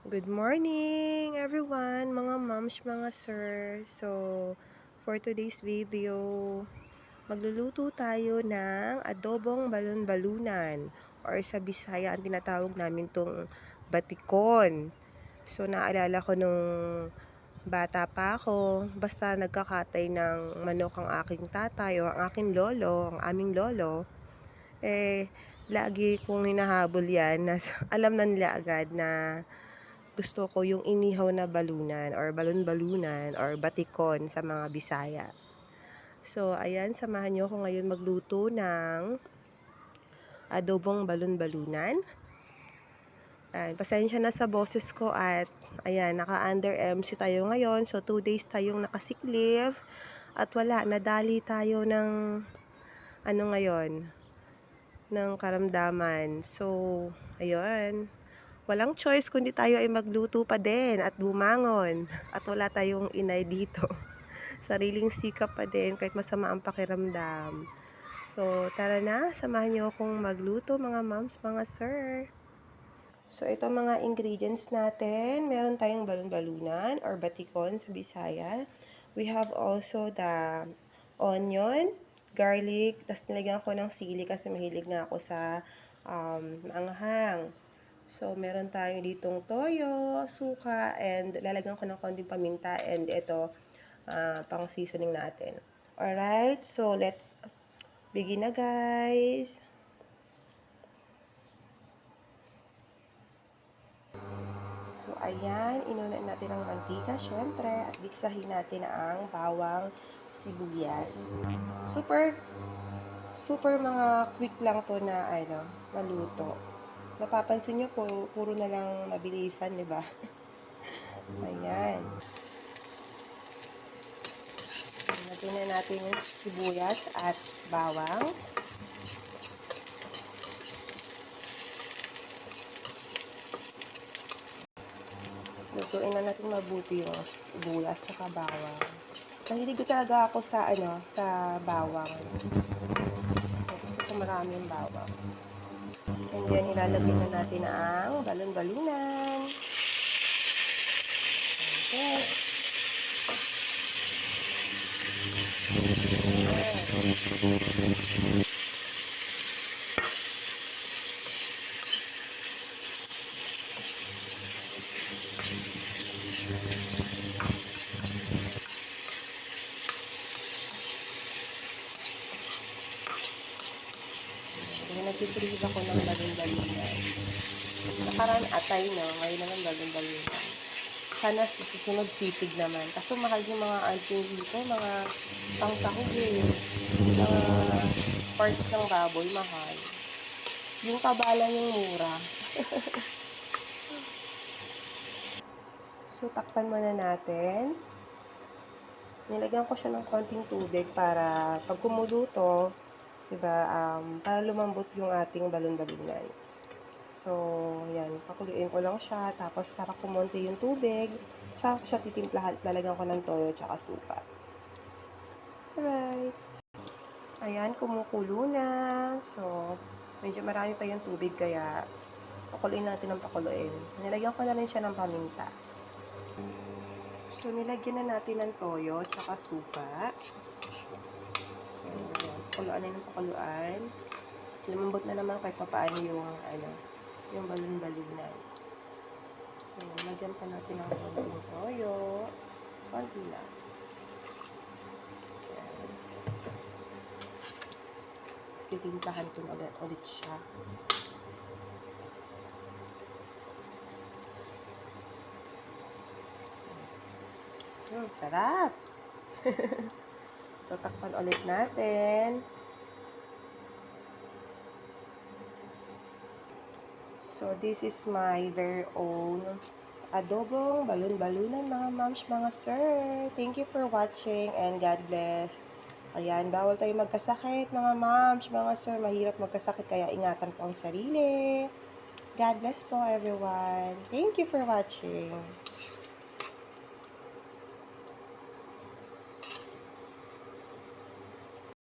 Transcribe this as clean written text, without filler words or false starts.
Good morning everyone, mga moms, mga sir. So, for today's video, magluluto tayo ng adobong balon-balunan or sa Bisaya ang tinatawag namin tong batikon. So, naalala ko nung bata pa ako, basta nagkakatay ng manok ang aking tatay o ang aking lolo, ang aming lolo, lagi kong hinahabol yan na alam na nila agad na gusto ko yung inihaw na balunan or balon-balunan or batikon sa mga Bisaya. So, ayan, samahan niyo ako ngayon magluto ng adobong balon-balunan. Ayan, pasensya na sa boses ko at ayan, naka-under MC tayo ngayon. So, 2 days tayong nakasick leave at wala, nadali tayo ng ano ngayon, ng karamdaman. So, ayun, walang choice kundi tayo ay magluto pa din at bumangon. At wala tayong inay dito. Sariling sikap pa din kahit masama ang pakiramdam. So, tara na, samahan niyo akong magluto mga moms, mga sir. So, ito mga ingredients natin. Meron tayong balon-balunan or batikon sa Bisaya. We have also the onion, garlic, tapos nilagyan ko ng sili kasi mahilig nga ako sa maanghang. So, meron tayo ditong toyo, suka, and lalagyan ko ng konting paminta, and ito, pang seasoning natin. Alright, so let's begin na guys. So, ayan, inunan natin ang mantika, syempre, at giksahin natin ang bawang sibuyas. Super, super mga quick lang to na, naluto. Napapansin nyo po, puro na lang mabilisan, di ba? Ayan. Lagyan na natin yung sibuyas at bawang. Lutuin na natin mabuti yung sibuyas at bawang. Mahilig talaga ako sa sa bawang. Gusto ko marami yung bawang. And then ilalagay na natin ang balon-balunan. Okay. Nag-retrieve ako ng balon-balunan. Nakaraan atay, no? Ngayon naman balon-balunan. Sana susunod sipig naman. Kaso mahal yung mga auntie dito, mga pangsahog mga parts ng baboy, mahal. Yung kabalan yung mura. So, takpan muna natin. Nilagyan ko siya ng konting tubig para pag kumuluto, diba, para lumambot yung ating balon-balunan. So, yan, pakuluin ko lang siya, tapos para kumonti yung tubig, tsaka ko siya titimplahan, lalagyan ko ng toyo tsaka suka. Alright. Ayan, kumukulo na. So, medyo marami pa yung tubig, kaya pakuluin natin ng pakuluin. Nilagyan ko na rin siya ng paminta. So, nilagyan na natin ng toyo tsaka suka. So, ayan, pakuluan na yung pakuluan. Lumambot na naman kahit papaano yung, yung balon-balunan. So, lagyan pa natin ng konting toyo. Konti lang. Ayan. Tapos, titimplahan ko ulit siya. Sarap! So, takpan ulit natin. So, this is my very own adobong balon-balunan, mga moms, mga sir. Thank you for watching and God bless. Ayan, bawal tayo magkasakit, mga moms, mga sir. Mahirap magkasakit, kaya ingatan po ang sarili. God bless po, everyone. Thank you for watching.